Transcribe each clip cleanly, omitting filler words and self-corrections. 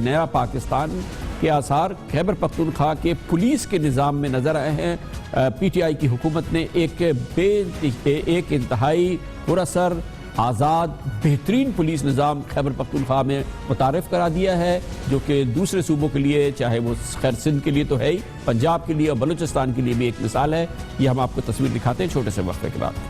نیا پاکستان کے آثار خیبر پختونخوا کے پولیس کے نظام میں نظر آئے ہیں۔ پی ٹی آئی کی حکومت نے ایک انتہائی پراسر آزاد بہترین پولیس نظام خیبر پختونخوا میں متعارف کرا دیا ہے، جو کہ دوسرے صوبوں کے لیے، چاہے وہ خیر سندھ کے لیے تو ہے ہی، پنجاب کے لیے اور بلوچستان کے لیے بھی ایک مثال ہے۔ یہ ہم آپ کو تصویر دکھاتے ہیں چھوٹے سے وقفے کے بعد۔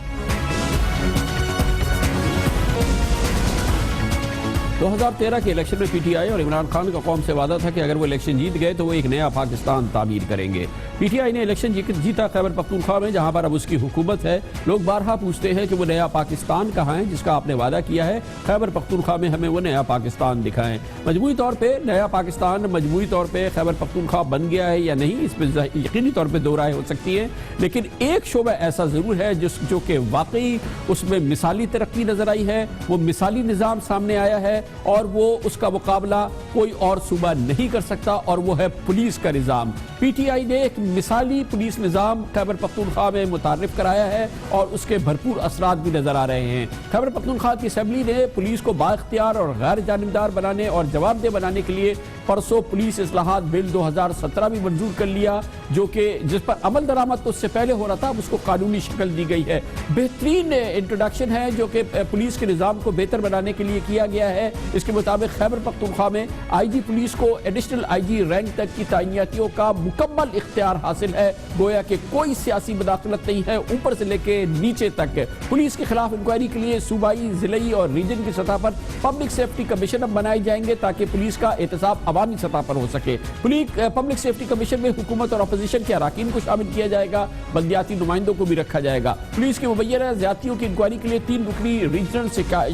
2013 کے الیکشن میں پی ٹی آئی اور عمران خان کا قوم سے وعدہ تھا کہ اگر وہ الیکشن جیت گئے تو وہ ایک نیا پاکستان تعمیر کریں گے۔ پی ٹی آئی نے الیکشن جیتا خیبر پختونخوا میں، جہاں پر اب اس کی حکومت ہے۔ لوگ بارہا پوچھتے ہیں کہ وہ نیا پاکستان کہاں ہے جس کا آپ نے وعدہ کیا ہے؟ خیبر پختونخوا میں ہمیں وہ نیا پاکستان دکھائیں۔ مجموعی طور پہ نیا پاکستان مجموعی طور پہ خیبر پختونخوا بن گیا ہے یا نہیں، اس پہ یقینی طور پہ دو رائے ہو سکتی ہیں، لیکن ایک شعبہ ایسا ضرور ہے جو کہ واقعی اس میں مثالی ترقی نظر آئی ہے، وہ مثالی نظام سامنے آیا ہے اور وہ اس کا مقابلہ کوئی اور صوبہ نہیں کر سکتا، اور وہ ہے پولیس کا نظام۔ پی ٹی آئی نے ایک مثالی پولیس نظام خیبر پختونخوا میں متعارف کرایا ہے اور اس کے بھرپور اثرات بھی نظر آ رہے ہیں۔ خیبر پختونخوا کی اسمبلی نے پولیس کو بااختیار اور غیر جانبدار بنانے اور جواب دہ بنانے کے لیے پرسوں پولیس اصلاحات بل 2017 بھی منظور کر لیا، جو کہ جس پر عمل درآمد تو اس سے پہلے ہو رہا تھا، اب اس کو قانونی شکل دی گئی ہے۔ بہترین انٹروڈکشن ہے جو کہ پولیس کے نظام کو بہتر بنانے کے لیے کیا گیا ہے۔ اس کے مطابق خیبر پختونخوا میں آئی جی پولیس کو ایڈیشنل آئی جی رینک تک کی تعیناتیوں کا مکمل اختیار حاصل ہے، گویا کہ کوئی سیاسی مداخلت نہیں ہے، اوپر سے لے کے نیچے تک۔ پولیس کے خلاف انکوائری کے لیے صوبائی، ضلعی اور ریجن کی سطح پر پبلک سیفٹی کمیشن اب بنائے جائیں گے تاکہ پولیس کا احتساب عوامی سطح پر ہو سکے۔ پبلک سیفٹی کمیشن میں حکومت اور اپوزیشن کے اراکین کو شامل کیا جائے گا، بلدیاتی نمائندوں کو بھی رکھا جائے گا۔ پولیس کی مبینہ زیادتیوں کی انکوائری کے لیے 3 رکنی ریجنل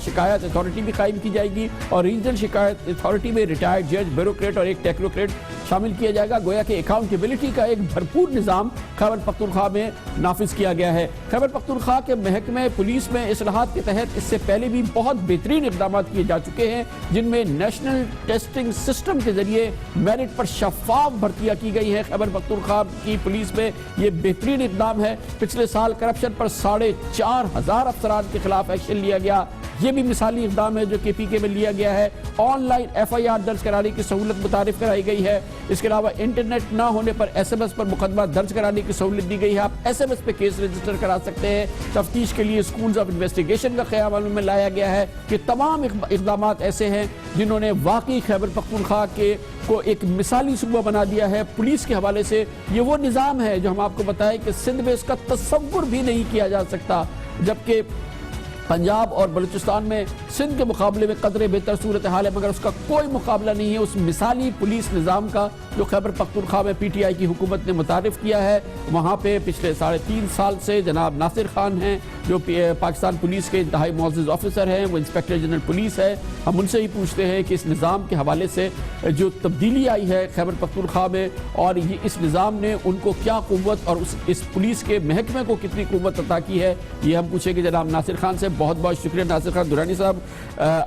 شکایت اتھارٹی بھی قائم کی جائے گی، اور ریجنل شکایت اتھارٹی میں ریٹائرڈ جج، بیوروکریٹ اور ایک ٹیکنوکریٹ شامل کیا جائے گا، گویا کہ اکاؤنٹیبلٹی کا ایک بھرپور نظام خیبر پختونخوا میں نافذ کیا گیا ہے۔ خیبر پختونخوا کے محکمہ پولیس میں اصلاحات کے تحت اس سے پہلے بھی بہت بہترین اقدامات کیے جا چکے ہیں، جن میں نیشنل ٹیسٹنگ سسٹم کے ذریعے میرٹ پر شفاف بھرتیاں کی گئی ہیں۔ خیبر پختونخوا کی پولیس میں یہ بہترین اقدام ہے۔ پچھلے سال کرپشن پر 4,500 افسران کے خلاف ایکشن لیا گیا، یہ بھی مثالی اقدام ہے جو کہ پی کے میں لیا گیا ہے۔ Online F I R درج کرانے کی سہولت متعارف کرائی گئی ہے۔ اس کے علاوہ انٹرنیٹ نہ ہونے پر ایس ایم ایس پر مقدمہ درج کرانے کی سہولت دی گئی ہے، آپ ایس ایم ایس پہ کیس رجسٹر کرا سکتے ہیں۔ تفتیش کے لیے اسکولز آف انویسٹیگیشن کا قیام عمل میں لایا گیا ہے۔ یہ تمام اقدامات ایسے ہیں جنہوں نے واقعی خیبر پختونخوا کو ایک مثالی صوبہ بنا دیا ہے۔ پولیس کے حوالے سے یہ وہ نظام ہے جو ہم آپ کو بتائیں کہ سندھ میں اس کا تصور بھی نہیں کیا جا سکتا، جبکہ پنجاب اور بلوچستان میں سندھ کے مقابلے میں قدرے بہتر صورتحال ہے، مگر اس کا کوئی مقابلہ نہیں ہے اس مثالی پولیس نظام کا جو خیبر پختونخوا میں پی ٹی آئی کی حکومت نے متعارف کیا ہے۔ وہاں پہ پچھلے 3.5 سال سے جناب ناصر خان ہیں جو پاکستان پولیس کے انتہائی معزز آفیسر ہیں، وہ انسپیکٹر جنرل پولیس ہے۔ ہم ان سے ہی پوچھتے ہیں کہ اس نظام کے حوالے سے جو تبدیلی آئی ہے خیبر پختونخوا میں، اور اس نظام نے ان کو کیا قوت اور اس پولیس کے محکمے کو کتنی قوت عطا کی ہے، یہ ہم پوچھیں گے جناب ناصر خان سے۔ بہت بہت شکریہ ناصر خان درانی صاحب،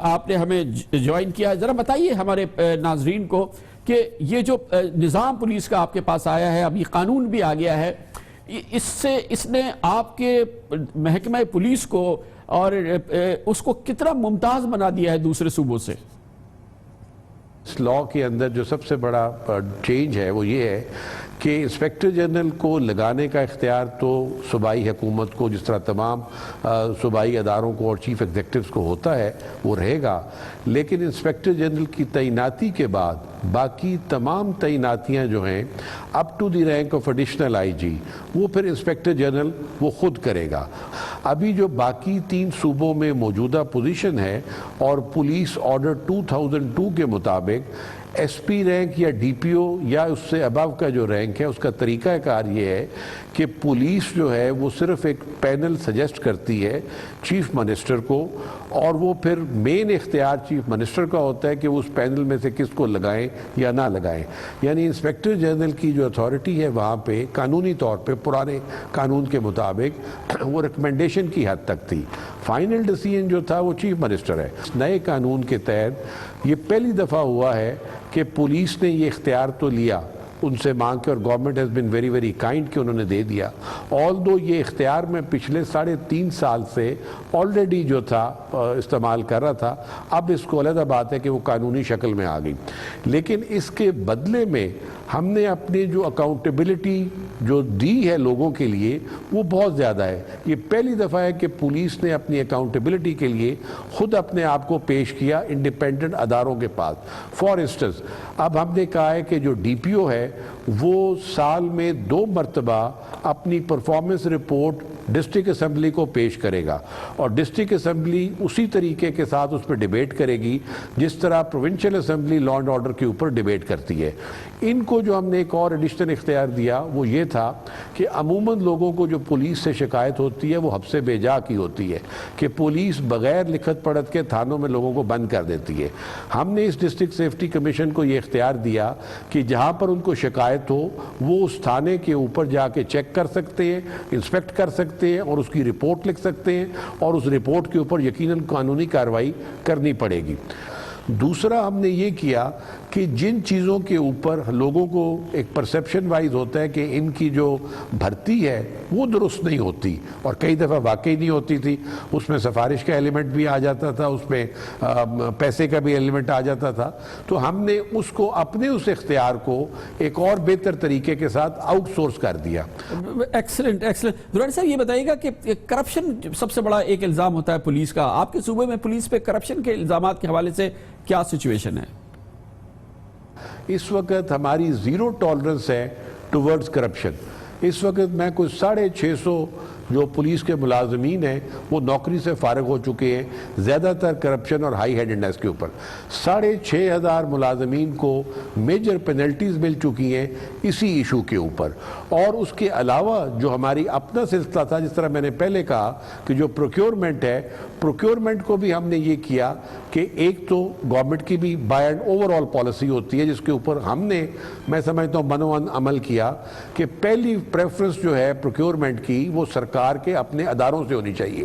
آپ نے ہمیں جوائن کیا ہے۔ ذرا بتائیے ہمارے ناظرین کو کہ یہ جو نظام پولیس کا آپ کے پاس آیا ہے، اب یہ قانون بھی آ گیا ہے، اس نے آپ کے محکمہ پولیس کو اور اس کو کتنا ممتاز بنا دیا ہے دوسرے صوبوں سے؟ اس لاء کے اندر جو سب سے بڑا چینج ہے وہ یہ ہے کہ انسپیکٹر جنرل کو لگانے کا اختیار تو صوبائی حکومت کو، جس طرح تمام صوبائی اداروں کو اور چیف ایگزیکٹوز کو ہوتا ہے، وہ رہے گا، لیکن انسپیکٹر جنرل کی تعیناتی کے بعد باقی تمام تعیناتیاں جو ہیں up to the rank of additional I G, وہ پھر انسپیکٹر جنرل وہ خود کرے گا۔ ابھی جو باقی 3 صوبوں میں موجودہ پوزیشن ہے اور پولیس آرڈر 2002 کے مطابق ایس پی رینک یا ڈی پی او یا اس سے ابو کا جو رینک ہے، اس کا طریقہ کار یہ ہے کہ پولیس جو ہے وہ صرف ایک پینل سجیسٹ کرتی ہے چیف منسٹر کو، اور وہ پھر مین اختیار چیف منسٹر کا ہوتا ہے کہ وہ اس پینل میں سے کس کو لگائیں یا نہ لگائیں۔ یعنی انسپیکٹر جنرل کی جو اتھارٹی ہے وہاں پہ قانونی طور پہ پرانے قانون کے مطابق وہ ریکمنڈیشن کی حد تک تھی، فائنل ڈیسیژن جو تھا وہ چیف منسٹر ہے۔ نئے قانون کے تحت یہ پہلی دفعہ ہوا ہے کہ پولیس نے یہ اختیار تو لیا، ان سے مانگ کے، اور government has been very very kind کہ انہوں نے دے دیا. آلدو یہ اختیار میں پچھلے 3.5 سال سے آلریڈی جو تھا استعمال کر رہا تھا. اب اس کو علیحدہ بات ہے کہ وہ قانونی شکل میں آ گئی، لیکن اس کے بدلے میں ہم نے اپنی جو اکاؤنٹیبلٹی جو دی ہے لوگوں کے لیے وہ بہت زیادہ ہے. یہ پہلی دفعہ ہے کہ پولیس نے اپنی اکاؤنٹیبلٹی کے لیے خود اپنے آپ کو پیش کیا انڈیپینڈنٹ اداروں کے پاس. فار انسٹنس اب ہم نے کہا ہے کہ جو ڈی پی او ہے وہ سال میں 2 مرتبہ اپنی پرفارمنس رپورٹ ڈسٹرکٹ اسمبلی کو پیش کرے گا، اور ڈسٹرکٹ اسمبلی اسی طریقے کے ساتھ اس پہ ڈیبیٹ کرے گی جس طرح provincial assembly law and order کے اوپر ڈیبیٹ کرتی ہے. ان کو جو ہم نے ایک اور ایڈیشنل اختیار دیا وہ یہ تھا کہ عموماً لوگوں کو جو پولیس سے شکایت ہوتی ہے وہ حبس بے جا کی ہوتی ہے کہ پولیس بغیر لکھت پڑھت کے تھانوں میں لوگوں کو بند کر دیتی ہے. ہم نے اس ڈسٹرکٹ سیفٹی کمیشن کو یہ اختیار دیا کہ جہاں پر ان کو شکایت ہو وہ اس تھانے کے اوپر جا کے چیک کر سکتے ہیں، انسپیکٹ کر سکتے ہیں اور اس کی رپورٹ لکھ سکتے ہیں، اور اس رپورٹ کے اوپر یقیناً قانونی کارروائی کرنی پڑے گی. دوسرا ہم نے یہ کیا کہ جن چیزوں کے اوپر لوگوں کو ایک پرسیپشن وائز ہوتا ہے کہ ان کی جو بھرتی ہے وہ درست نہیں ہوتی، اور کئی دفعہ واقعی نہیں ہوتی تھی، اس میں سفارش کا ایلیمنٹ بھی آ جاتا تھا، اس میں پیسے کا بھی ایلیمنٹ آ جاتا تھا، تو ہم نے اس کو اپنے اس اختیار کو ایک اور بہتر طریقے کے ساتھ آؤٹ سورس کر دیا. Excellent excellent. درانی صاحب یہ بتائیے گا کہ کرپشن سب سے بڑا ایک الزام ہوتا ہے پولیس کا. آپ کے صوبے میں پولیس پہ کرپشن کے الزامات کے حوالے سے کیا سچویشن ہے؟ اس وقت ہماری 0 ٹالرنس ہے ٹورڈز کرپشن. اس وقت میں کوئی 650 جو پولیس کے ملازمین ہیں وہ نوکری سے فارغ ہو چکے ہیں، زیادہ تر کرپشن اور ہائی ہینڈڈنس کے اوپر. 6,500 ملازمین کو میجر پینلٹیز مل چکی ہیں اسی ایشو کے اوپر. اور اس کے علاوہ جو ہماری اپنا سلسلہ تھا، جس طرح میں نے پہلے کہا کہ جو پروکیورمنٹ ہے، پروکیورمنٹ کو بھی ہم نے یہ کیا کہ ایک تو گورنمنٹ کی بھی by and over all policy ہوتی ہے جس کے اوپر ہم نے، میں سمجھتا ہوں، منوان عمل کیا کہ پہلی پریفرنس جو ہے پروکیورمنٹ کی وہ سرکار کے اپنے اداروں سے ہونی چاہیے.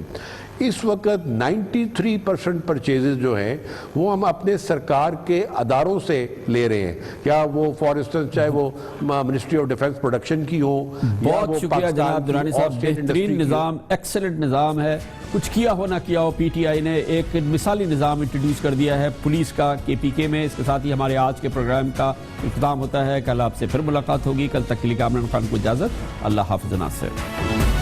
اس وقت 93% پرچیزز جو ہیں وہ ہم اپنے سرکار کے اداروں سے لے رہے ہیں، یا وہ فار انسٹنس چاہے وہ منسٹری آف ڈیفنس پروڈکشن کی ہو. بہت شکریہ جناب درانی صاحب، بہترین نظام، ایکسلنٹ نظام ہے. کچھ کیا ہو نہ کیا ہو، پی ٹی آئی نے ایک مثالی نظام انٹروڈیوس کر دیا ہے پولیس کا کے پی کے میں. اس کے ساتھ ہی ہمارے آج کے پروگرام کا اختتام ہوتا ہے. کل آپ سے پھر ملاقات ہوگی. کل تک کے لیے کامران خان کو اجازت. اللہ حافظ. ناصر.